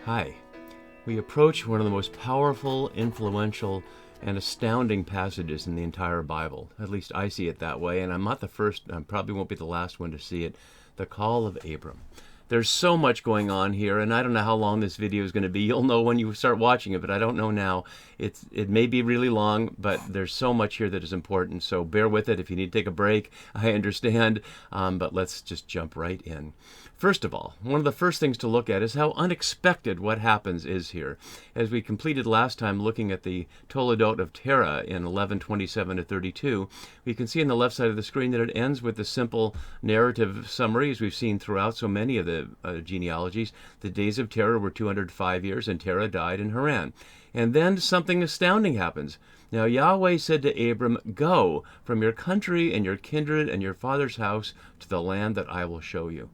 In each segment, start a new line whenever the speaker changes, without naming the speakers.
Hi. We approach one of the most powerful, influential, and astounding passages in the entire Bible. At least I see it that way, and I'm not the first, I probably won't be the last one to see it. The call of Abram. There's so much going on here, and I don't know how long this video is going to be. You'll know when you start watching it, but I don't know now. It may be really long, but there's so much here that is important, so bear with it. If you need to take a break, I understand, but let's just jump right in. First of all, one of the first things to look at is how unexpected what happens is here. As we completed last time looking at the Toledot of Terah in 11:27-32, we can see on the left side of the screen that it ends with the simple narrative summary, as we've seen throughout so many of the genealogies. The days of Terah were 205 years, and Terah died in Haran. And then something astounding happens. Now Yahweh said to Abram, "Go from your country and your kindred and your father's house to the land that I will show you."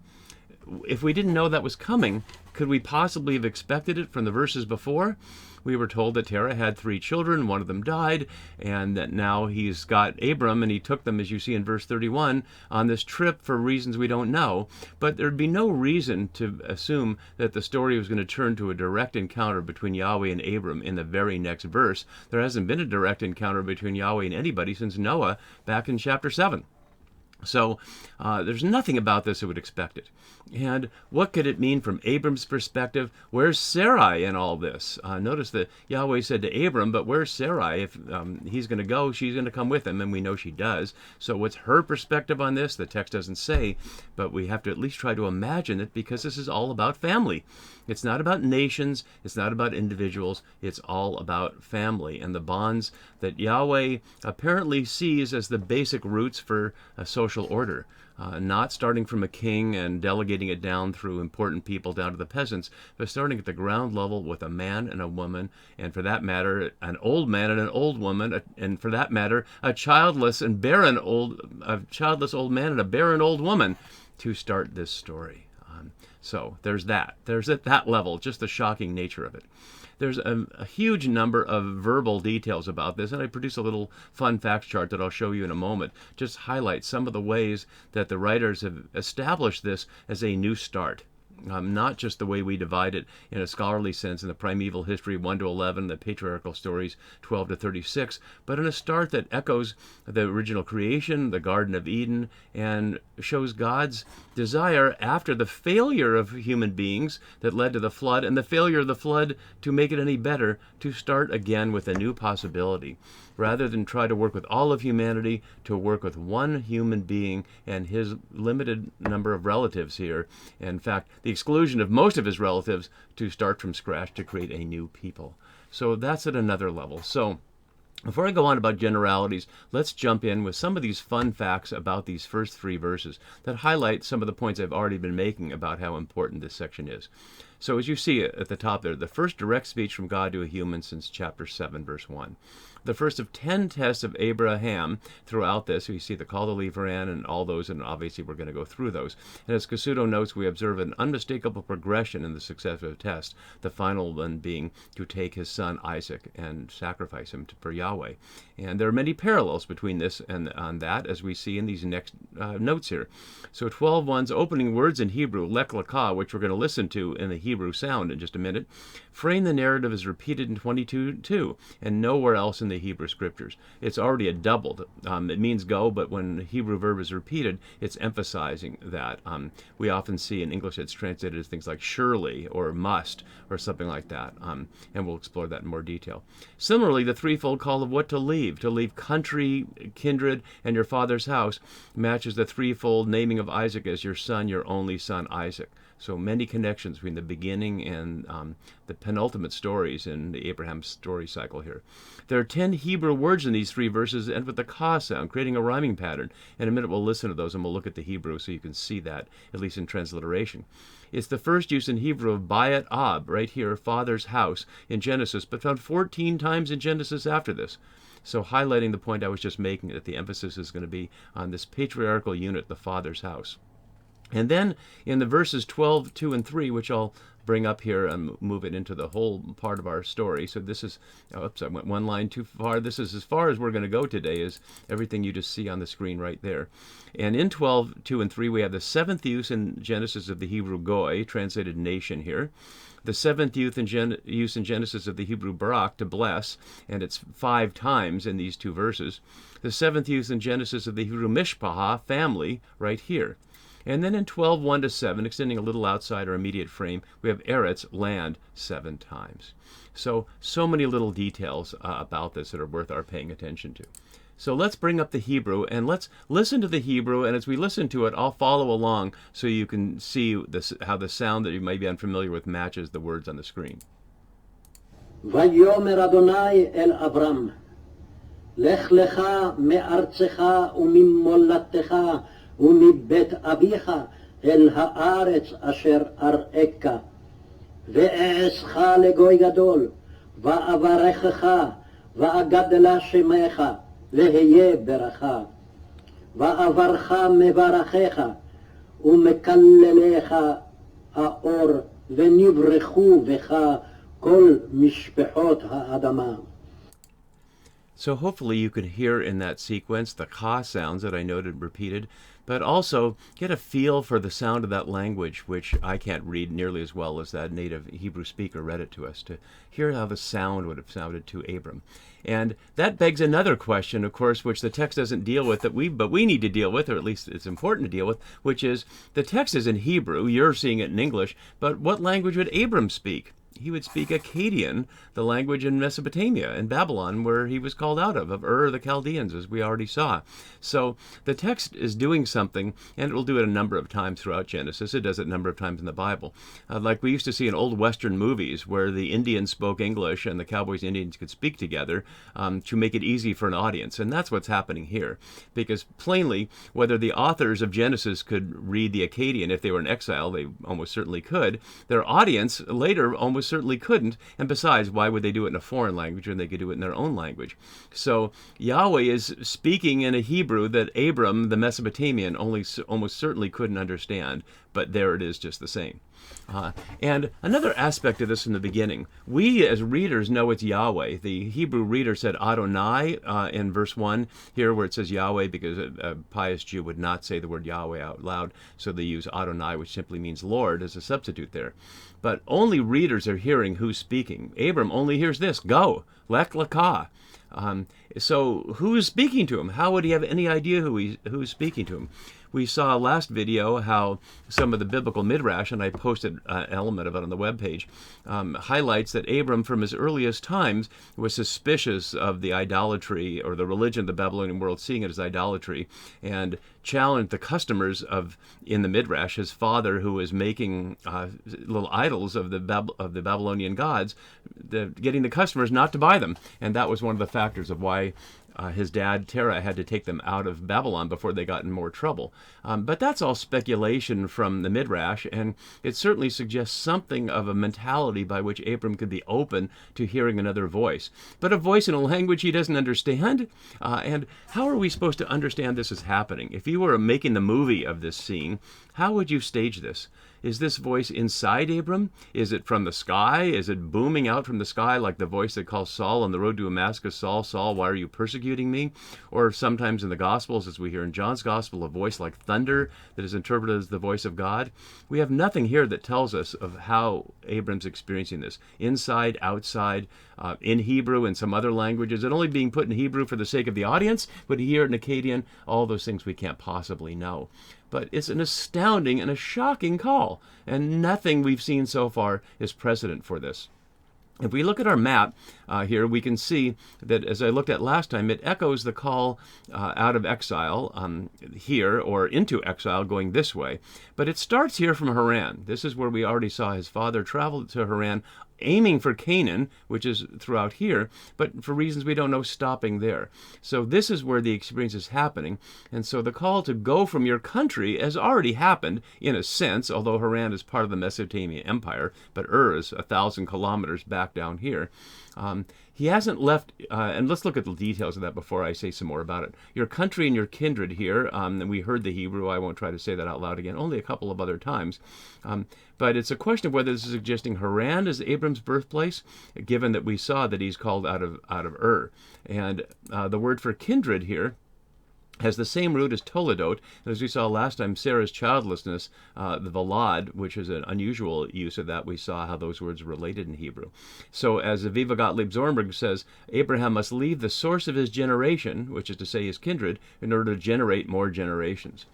If we didn't know that was coming, could we possibly have expected it from the verses before? We were told that Terah had 3 children, one of them died, and that now he's got Abram, and he took them, as you see in verse 31, on this trip for reasons we don't know. But there'd be no reason to assume that the story was going to turn to a direct encounter between Yahweh and Abram in the very next verse. There hasn't been a direct encounter between Yahweh and anybody since Noah back in chapter 7. So there's nothing about this that would expect it. And what could it mean from Abram's perspective? Where's Sarai in all this? Notice that Yahweh said to Abram, but where's Sarai? If he's going to go, she's going to come with him, and we know she does. So what's her perspective on this? The text doesn't say, but we have to at least try to imagine it, because this is all about family. It's not about nations. It's not about individuals. It's all about family and the bonds that Yahweh apparently sees as the basic roots for a social order. Not starting from a king and delegating it down through important people down to the peasants, but starting at the ground level with a man and a woman, and for that matter, an old man and an old woman, and for that matter, a childless old man and a barren old woman to start this story. So there's that. There's at that level, just the shocking nature of it. There's a huge number of verbal details about this, and I produce a little fun facts chart that I'll show you in a moment. Just highlight some of the ways that the writers have established this as a new start. Not just the way we divide it in a scholarly sense in the primeval history 1-11, the patriarchal stories 12-36, but in a start that echoes the original creation, the Garden of Eden, and shows God's desire after the failure of human beings that led to the flood, and the failure of the flood to make it any better, to start again with a new possibility. Rather than try to work with all of humanity, to work with one human being and his limited number of relatives here. In fact, the exclusion of most of his relatives, to start from scratch to create a new people. So that's at another level. So before I go on about generalities, let's jump in with some of these fun facts about these first 3 verses that highlight some of the points I've already been making about how important this section is. So as you see at the top there, the first direct speech from God to a human since chapter 7, verse 1. The first of 10 tests of Abraham throughout this. We see the call to leave Haran and all those, and obviously we're going to go through those. And as Casuto notes, we observe an unmistakable progression in the successive tests, the final one being to take his son Isaac and sacrifice him for Yahweh. And there are many parallels between this and on that, as we see in these next notes here. So 12:1's opening words in Hebrew, lech lekah, which we're going to listen to in the Hebrew sound in just a minute, frame the narrative as repeated in 22:2, and nowhere else in the Hebrew scriptures. It's already a doubled. It means go, but when the Hebrew verb is repeated, it's emphasizing that. We often see in English it's translated as things like surely or must or something like that, and we'll explore that in more detail. Similarly, the threefold call of what to leave country, kindred, and your father's house, matches the threefold naming of Isaac as your son, your only son Isaac. So many connections between the beginning and the penultimate stories in the Abraham story cycle here. There are 10 Hebrew words in these 3 verses that end with the ka sound, creating a rhyming pattern. In a minute we'll listen to those and we'll look at the Hebrew so you can see that, at least in transliteration. It's the first use in Hebrew of Bayat Ab, right here, father's house, in Genesis, but found 14 times in Genesis after this. So highlighting the point I was just making, that the emphasis is going to be on this patriarchal unit, the father's house. And then in the verses 12, 2, and 3, which I'll bring up here and move it into the whole part of our story. So this is, oops, I went one line too far. This is as far as we're going to go today, is everything you just see on the screen right there. And in 12, 2, and 3, we have the seventh use in Genesis of the Hebrew goy, translated nation here. The seventh use in Genesis of the Hebrew barak, to bless, and it's 5 times in these 2 verses. The seventh use in Genesis of the Hebrew mishpachah, family, right here. And then in 12, 1 to 7, extending a little outside our immediate frame, we have eretz, land, 7 times. So many little details about this that are worth our paying attention to. So let's bring up the Hebrew, and let's listen to the Hebrew, and as we listen to it, I'll follow along so you can see this, how the sound that you may be unfamiliar with matches the words on the screen.
ויאמר אדוני אל אברהם, לך לך מארצך וממולדתך ומבית אביך אל הארץ אשר אראך, ואעשך לגוי גדול, ואברכך, ואגדלה שמך, והיה ברכה, ואברך מברכך, ומקללך האור, ונברכו בך כל משפחות האדמה.
So hopefully you could hear in that sequence the ka sounds that I noted repeated, but also get a feel for the sound of that language, which I can't read nearly as well as that native Hebrew speaker read it to us, to hear how the sound would have sounded to Abram. And that begs another question, of course, which the text doesn't deal with, but we need to deal with, or at least it's important to deal with, which is the text is in Hebrew, you're seeing it in English, but what language would Abram speak? He would speak Akkadian, the language in Mesopotamia, in Babylon, where he was called out of Ur the Chaldeans, as we already saw. So the text is doing something, and it will do it a number of times throughout Genesis. It does it a number of times in the Bible. Like we used to see in old Western movies, where the Indians spoke English and the cowboys and Indians could speak together to make it easy for an audience. And that's what's happening here. Because plainly, whether the authors of Genesis could read the Akkadian if they were in exile, they almost certainly could, their audience later almost certainly couldn't, and besides, why would they do it in a foreign language when they could do it in their own language? So Yahweh is speaking in a Hebrew that Abram, the Mesopotamian, almost certainly couldn't understand, but there it is just the same. And another aspect of this in the beginning, we as readers know it's Yahweh. The Hebrew reader said Adonai in verse 1 here, where it says Yahweh, because a pious Jew would not say the word Yahweh out loud, so they use Adonai, which simply means Lord, as a substitute there. But only readers are hearing who's speaking. Abram only hears this, go, lech lekah. So who's speaking to him? How would he have any idea who's speaking to him? We saw last video how some of the biblical midrash, and I posted an element of it on the webpage, highlights that Abram from his earliest times was suspicious of the idolatry or the religion of the Babylonian world, seeing it as idolatry, and challenged the customers in the midrash, his father, who was making little idols of the Babylonian gods, getting the customers not to buy them. And that was one of the factors of why his dad, Terah, had to take them out of Babylon before they got in more trouble. But that's all speculation from the Midrash, and it certainly suggests something of a mentality by which Abram could be open to hearing another voice. But a voice in a language he doesn't understand? And how are we supposed to understand this is happening? If you were making the movie of this scene, how would you stage this? Is this voice inside Abram? Is it from the sky? Is it booming out from the sky like the voice that calls Saul on the road to Damascus, Saul, Saul, why are you persecuting me? Or sometimes in the Gospels, as we hear in John's Gospel, a voice like thunder that is interpreted as the voice of God. We have nothing here that tells us of how Abram's experiencing this. Inside, outside, in Hebrew, in some other languages, and only being put in Hebrew for the sake of the audience, but here in Akkadian, all those things we can't possibly know. But it's an astounding and a shocking call, and nothing we've seen so far is precedent for this. If we look at our map here, we can see that, as I looked at last time, it echoes the call out of exile here, or into exile going this way. But it starts here from Haran. This is where we already saw his father travel to Haran, aiming for Canaan, which is throughout here, but for reasons we don't know, stopping there. So this is where the experience is happening. And so the call to go from your country has already happened, in a sense, although Haran is part of the Mesopotamian Empire, but Ur is 1,000 kilometers back down here. He hasn't left, and let's look at the details of that before I say some more about it. Your country and your kindred here, and we heard the Hebrew, I won't try to say that out loud again, only a couple of other times. But it's a question of whether this is suggesting Haran is Abram's birthplace, given that we saw that he's called out of Ur. And the word for kindred here has the same root as toledot. As we saw last time, Sarah's childlessness, the valad, which is an unusual use of that, we saw how those words are related in Hebrew. So as Aviva Gottlieb Zornberg says, Abraham must leave the source of his generation, which is to say his kindred, in order to generate more generations.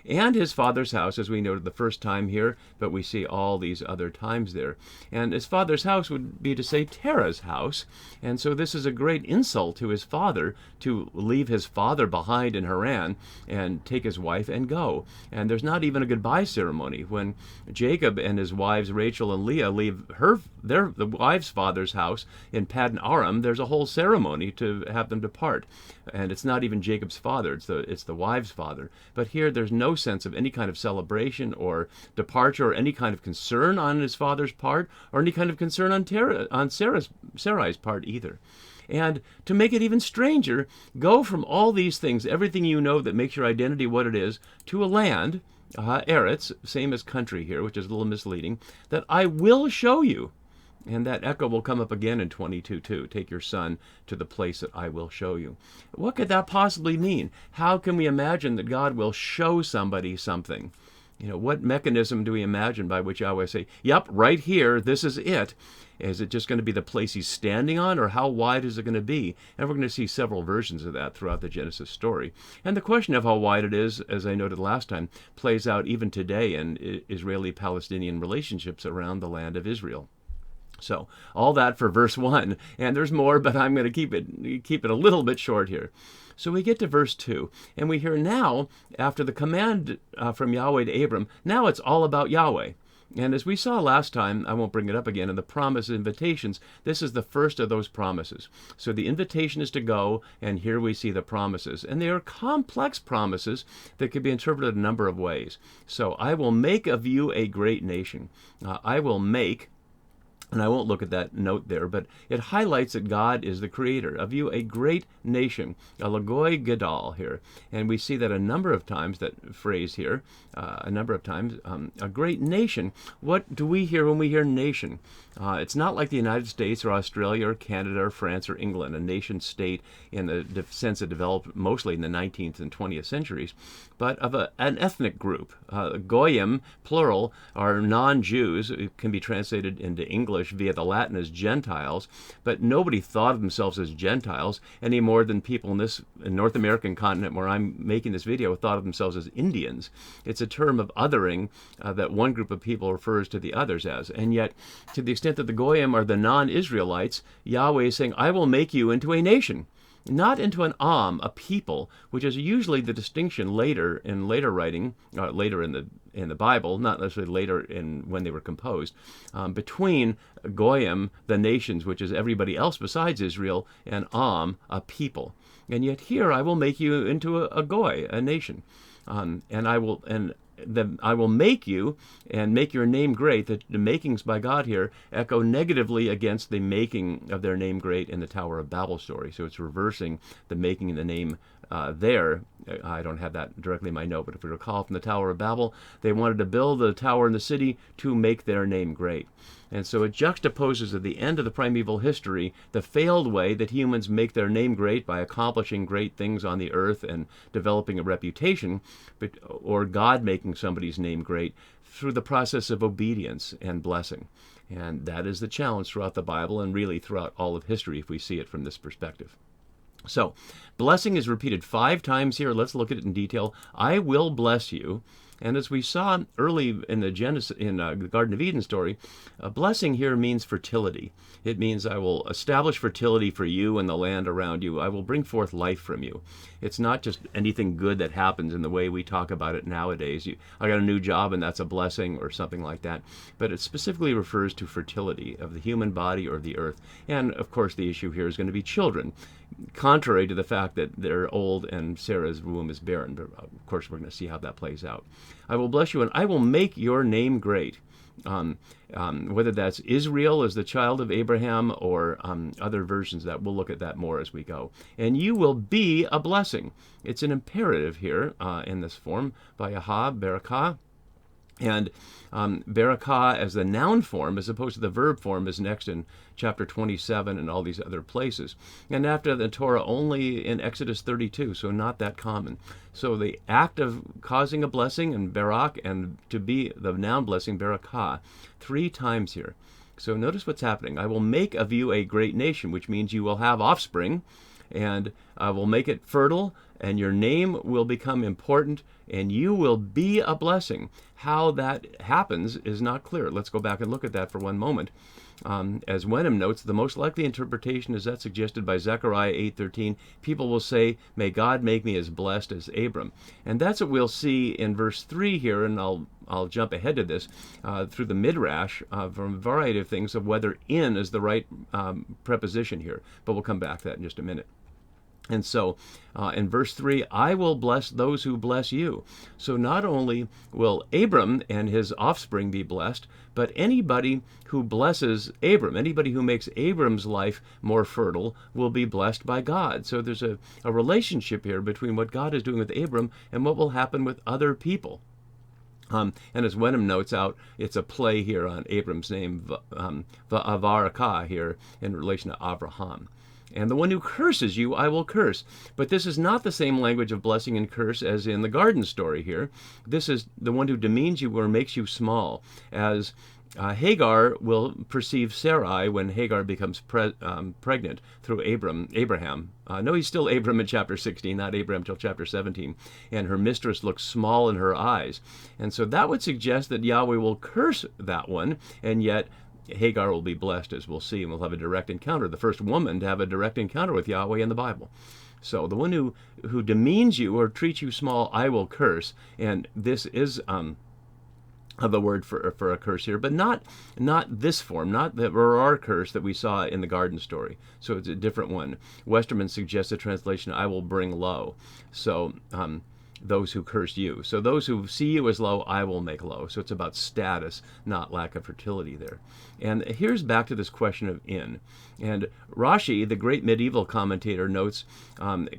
And his father's house, as we noted the first time here, but we see all these other times there. And his father's house would be to say Terah's house. And so this is a great insult to his father to leave his father behind in Haran and take his wife and go. And there's not even a goodbye ceremony. When Jacob and his wives Rachel and Leah leave the wife's father's house in Paddan Aram, there's a whole ceremony to have them depart. And it's not even Jacob's father, it's the wife's father. But here there's no sense of any kind of celebration or departure or any kind of concern on his father's part or any kind of concern on Sarai's part either. And to make it even stranger, go from all these things, everything you know that makes your identity what it is, to a land, Eretz, same as country here, which is a little misleading, that I will show you. And that echo will come up again in 22:2. Take your son to the place that I will show you. What could that possibly mean? How can we imagine that God will show somebody something? What mechanism do we imagine by which Yahweh say, yep, right here, this is it? Is it just going to be the place he's standing on, or how wide is it going to be? And we're going to see several versions of that throughout the Genesis story. And the question of how wide it is, as I noted last time, plays out even today in Israeli-Palestinian relationships around the land of Israel. So all that for verse 1, and there's more, but I'm going to keep it a little bit short here. So we get to verse 2, and we hear now, after the command from Yahweh to Abram, now it's all about Yahweh. And as we saw last time, I won't bring it up again, in the promise invitations, this is the first of those promises. So the invitation is to go, and here we see the promises. And they are complex promises that could be interpreted a number of ways. So I will make of you a great nation. I will make... And I won't look at that note there, but it highlights that God is the creator of you, a great nation, a lagoi gadol here. And we see that a number of times, that phrase here, a great nation. What do we hear when we hear nation? It's not like the United States or Australia or Canada or France or England, a nation state in the sense it developed mostly in the 19th and 20th centuries, but of an ethnic group. Goyim, plural, are non-Jews. It can be translated into English via the Latin as Gentiles, but nobody thought of themselves as Gentiles any more than people in this North American continent where I'm making this video thought of themselves as Indians. It's a term of othering that one group of people refers to the others as. And yet, to the extent that the Goyim are the non-Israelites, Yahweh is saying, I will make you into a nation. Not into an a people, which is usually the distinction later in later writing, later in the Bible, not necessarily later in when they were composed, between Goyim, the nations, which is everybody else besides Israel, and a people. And yet here I will make you into a goy, a nation, and I will make you and make your name great. The makings by God here echo negatively against the making of their name great in the Tower of Babel story. So it's reversing the making of the name there. I don't have that directly in my note, but if we recall from the Tower of Babel, they wanted to build a tower in the city to make their name great. And so it juxtaposes at the end of the primeval history the failed way that humans make their name great by accomplishing great things on the earth and developing a reputation, or God making somebody's name great through the process of obedience and blessing. And that is the challenge throughout the Bible and really throughout all of history if we see it from this perspective. So, blessing is repeated 5 times here. Let's look at it in detail. I will bless you. And as we saw early in the Garden of Eden story, a blessing here means fertility. It means I will establish fertility for you and the land around you. I will bring forth life from you. It's not just anything good that happens in the way we talk about it nowadays. I got a new job and that's a blessing or something like that. But it specifically refers to fertility of the human body or the earth. And of course the issue here is going to be children. contrary to the fact that they're old and Sarah's womb is barren. But of course, we're going to see how that plays out. I will bless you, and I will make your name great. Whether that's Israel as the child of Abraham or other versions of that. We'll look at that more as we go. And you will be a blessing. It's an imperative here in this form, Vayahah, Barakah. And Barakah as the noun form, as opposed to the verb form, is next in chapter 27 and all these other places. And after the Torah, only in Exodus 32, so not that common. So the act of causing a blessing, and Barak, and to be the noun blessing, Barakah, 3 times here. So notice what's happening. I will make of you a great nation, which means you will have offspring, and I will make it fertile, and your name will become important, and you will be a blessing. How that happens is not clear. Let's go back and look at that for one moment. As Wenham notes, the most likely interpretation is that suggested by Zechariah 8:13. People will say, may God make me as blessed as Abram. And that's what we'll see in verse 3 here, and I'll jump ahead to this, through the Midrash, from a variety of things of whether in is the right preposition here. But we'll come back to that in just a minute. And so in verse 3, I will bless those who bless you. So not only will Abram and his offspring be blessed, but anybody who blesses Abram, anybody who makes Abram's life more fertile, will be blessed by God. So there's a relationship here between what God is doing with Abram and what will happen with other people. And as Wenham notes out, it's a play here on Abram's name, Varakah, here in relation to Abraham. And the one who curses you, I will curse. But this is not the same language of blessing and curse as in the garden story here. This is the one who demeans you or makes you small, as Hagar will perceive Sarai when Hagar becomes pregnant through Abraham. No, he's still Abram in chapter 16, not Abraham till chapter 17. And her mistress looks small in her eyes. And so that would suggest that Yahweh will curse that one, and yet Hagar will be blessed, as we'll see, and we'll have a direct encounter, the first woman to have a direct encounter with Yahweh in the Bible. So the one who demeans you or treats you small, I will curse. And this is the word for a curse here, but not this form, not the Rorar curse that we saw in the garden story. So it's a different one. Westerman suggests a translation, I will bring low. So those who curse you. So those who see you as low, I will make low. So it's about status, not lack of fertility there. And here's back to this question of in. And Rashi, the great medieval commentator, notes,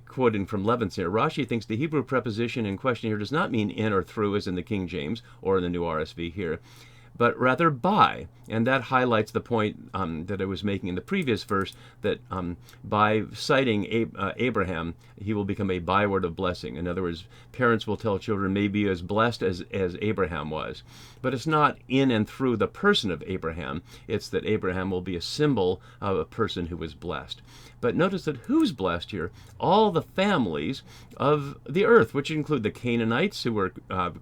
quoting from Levins here, Rashi thinks the Hebrew preposition in question here does not mean in or through, as in the King James or in the New RSV here, but rather by. And that highlights the point that I was making in the previous verse, that by citing Abraham, he will become a byword of blessing. In other words, parents will tell children, may be as blessed as Abraham was. But it's not in and through the person of Abraham. It's that Abraham will be a symbol of a person who was blessed. But notice that who's blessed here? All the families of the earth, which include the Canaanites, who were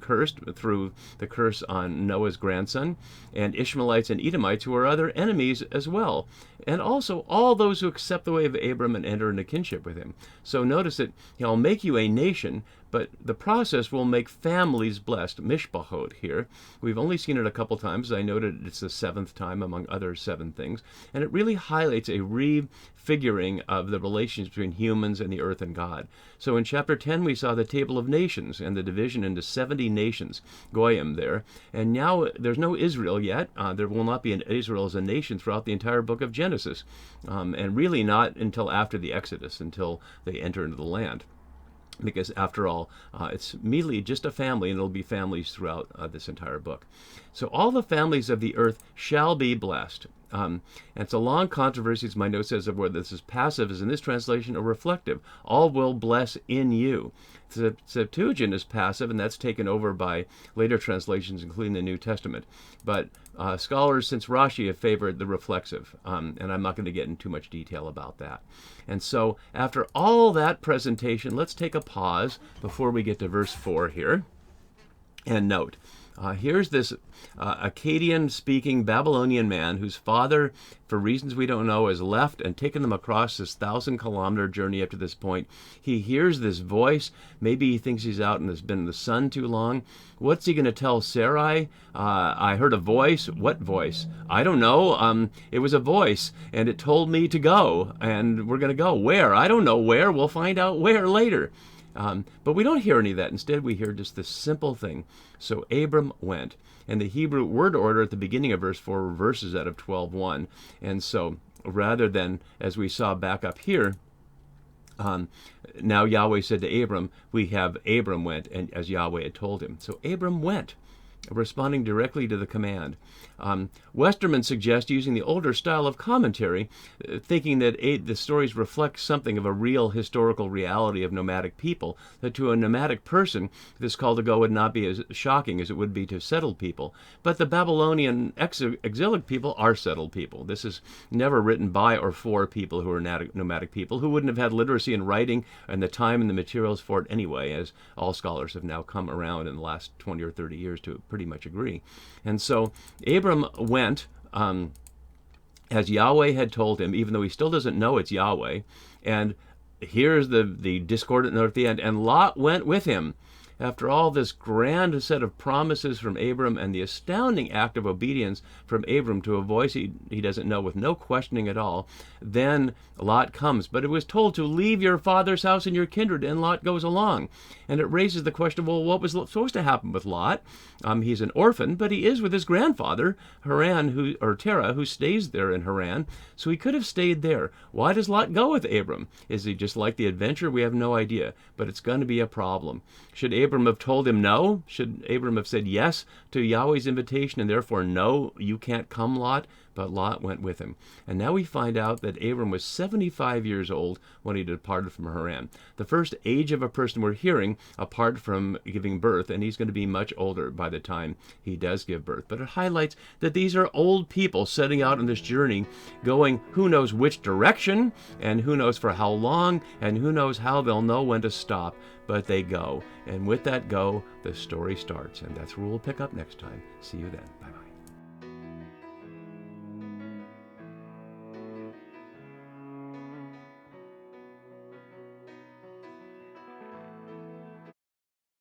cursed through the curse on Noah's grandson, and Ishmaelites and Edomites, who are other enemies as well. And also all those who accept the way of Abram and enter into kinship with him. So notice that I'll make you a nation, but the process will make families blessed, mishpachot here. We've only seen it a couple times. As I noted, it's the 7th time among other 7 things. And it really highlights a refiguring of the relations between humans and the earth and God. So in chapter 10, we saw the table of nations and the division into 70 nations, Goyim there. And now there's no Israel yet. There will not be an Israel as a nation throughout the entire book of Genesis. And really not until after the Exodus, until they enter into the land. Because after all, it's merely just a family, and it'll be families throughout this entire book. So all the families of the earth shall be blessed. And it's a long controversy, as my note says, of whether this is passive, as in this translation, or reflective. All will bless in you. The Septuagint is passive, and that's taken over by later translations, including the New Testament. But scholars, since Rashi, have favored the reflexive, and I'm not going to get into too much detail about that. And so after all that presentation, let's take a pause before we get to verse 4 here and note. Here's this Akkadian-speaking Babylonian man whose father, for reasons we don't know, has left and taken them across this 1,000-kilometer journey up to this point. He hears this voice. Maybe he thinks he's out and has been in the sun too long. What's he going to tell Sarai? I heard a voice. What voice? I don't know. It was a voice, and it told me to go, and we're going to go. Where? I don't know where. We'll find out where later. But we don't hear any of that. Instead, we hear just this simple thing. So Abram went. And the Hebrew word order at the beginning of verse 4 reverses that of 12:1. And so rather than, as we saw back up here, now Yahweh said to Abram, we have Abram went, and as Yahweh had told him. So Abram went, responding directly to the command. Westerman suggests using the older style of commentary, thinking that the stories reflect something of a real historical reality of nomadic people, that to a nomadic person, this call to go would not be as shocking as it would be to settled people. But the Babylonian exilic people are settled people. This is never written by or for people who are nomadic people, who wouldn't have had literacy in writing and the time and the materials for it anyway, as all scholars have now come around in the last 20 or 30 years to pretty much agree. And so Abram went as Yahweh had told him, even though he still doesn't know it's Yahweh. And here's the discordant note at the end, and Lot went with him. After all this grand set of promises from Abram and the astounding act of obedience from Abram to a voice he doesn't know with no questioning at all, then Lot comes. But it was told to leave your father's house and your kindred, and Lot goes along. And it raises the question, well, what was supposed to happen with Lot? He's an orphan, but he is with his grandfather, Terah, who stays there in Haran. So he could have stayed there. Why does Lot go with Abram? Is he just like the adventure? We have no idea. But it's going to be a problem. Should Abram have told him no? Should Abram have said yes to Yahweh's invitation and therefore no, you can't come, Lot? But Lot went with him. And now we find out that Abram was 75 years old when he departed from Haran. The first age of a person we're hearing apart from giving birth, and he's going to be much older by the time he does give birth. But it highlights that these are old people setting out on this journey, going who knows which direction, and who knows for how long, and who knows how they'll know when to stop. But they go. And with that go, the story starts. And that's where we'll pick up next time. See you then. Bye-bye.